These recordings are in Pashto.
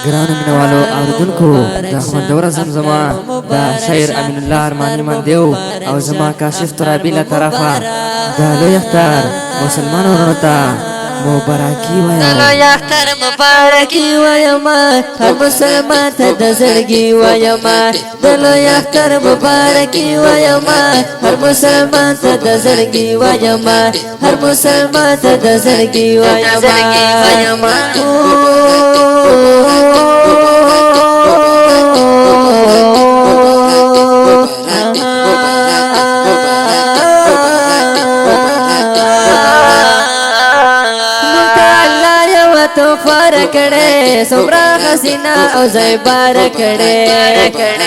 ګرانو مینوالو اورېدونکو د خوندوره زمزمه د شاعر امین الله ارماني مندیو او زما کاشف ترابي له طرفه د لوی اختر مسلمانو ورونو ته مبارکي وایم د لوی اختر مبارکي وایم هر مسلمان ته د زړګي وایم د لوی اختر مبارکي وایم هر مسلمان ته د زړګي وایم هر مسلمان ته د زړګي وایم تو فرکڑے سمرا حسینہ او زیبار کڑے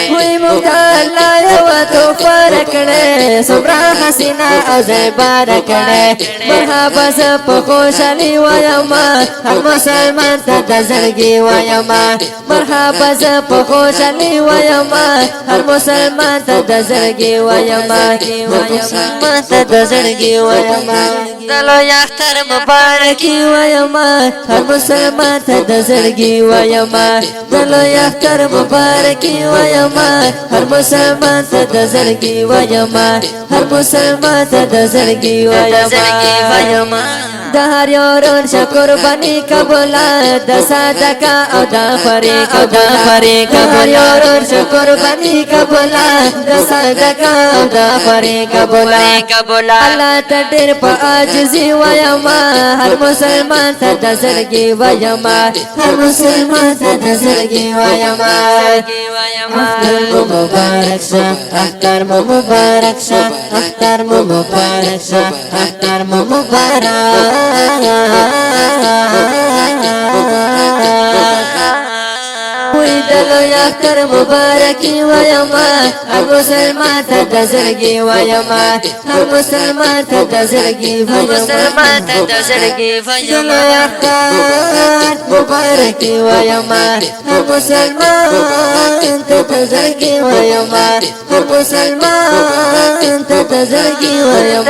ہوئی مبتلا یو تو فرکڑے سمرا حسینہ او زیبار کڑے مرحبا سپ خوشالی وایما ہر مسلمان تا دزرگی وایما مرحبا سپ خوشالی وایما ہر مسلمان تا دزرگی وایما مسلمان تا دزرگی وایما دلو یختر مبارکی وایما ہر مسلمان ته د زړګي وایم دلو یختر مبارکي وایم هر مسلمان ته د زړګي وایم هر مسلمان ته د زړګي وایم د هر یو رون شکر بني قبولا د صدقه او د فریق هر یو رون شکر بني قبولا د صدقه او د فریق قبولا الله ته ډېر په عاجزي وایم هر مسلمان ته د زړګي وایم هر مسلمان ته د زړګي وایم اختر مبارک شه اختر مبارک شه اختر مبارک شه اختر مبارک وی دلو یختر مبارکی وایم هر مسلمان ته د زړګي وایم هر مسلمان ته د زړګي وایم دلو یختر مبارکی وایم هر مسلمان ته د زړګي وایم هر مسلمان ته د زړګي وایم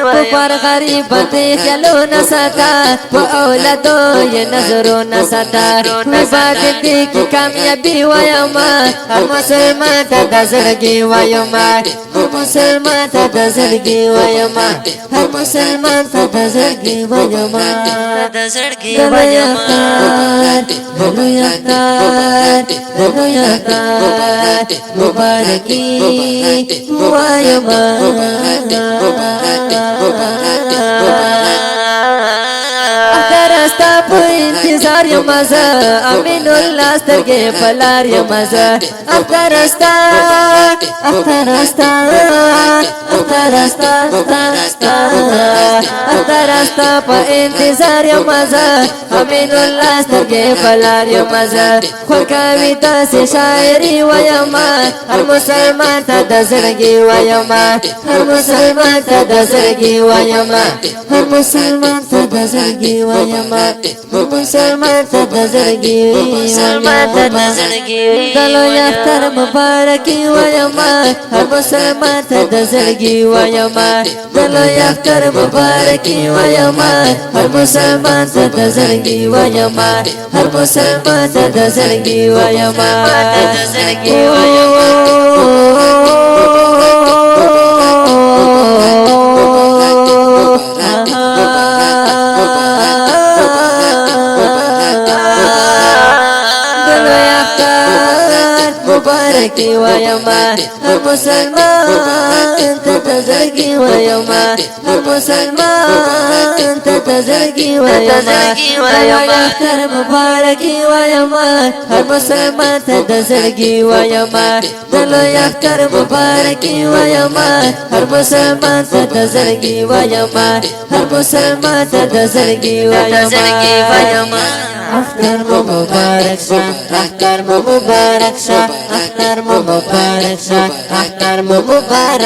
پر غریب ته خلو نساتا په اولادو یې نظرو نساتا بعد دې کې کامیابی وایم هر مسلمان ته د زړګي وایم هر مسلمان ته د زړګي وایم هر مسلمان ته د زړګي وایم دلو یختر مبارکی وایم اخترستا په انتظار یم زه امین الله سترګې په لار یم زه اخترستا په انتظار یم زه امین الله سترګې په لار یم زه خوږ کوي داسې شاعري وایم هر مسلمان ته د زړګي وایم هر مسلمان ته د زړګي وایم هر مسلمان ته د زړګي وایم هر مسلمان ته د زړګي دلو یختر مبارکي وایم هر مسلمان ته د زړګي وایم دلو یختر مبارکي وایم هر مسلمان ته د زړګي وایم هر مسلمان ته د زړګي وایم مبارکی وایم هر مسلمان ته د زړګي وایم هر مسلمان ته د زړګي وایم اختر مبارکی وایم هر مسلمان ته د زړګي وایم دلو اختر مبارکی وایم هر مسلمان ته د زړګي وایم هر مسلمان ته د زړګي وایم اختر مبارک شه اختر مبارک شه اختر مبارک شه اختر مبارک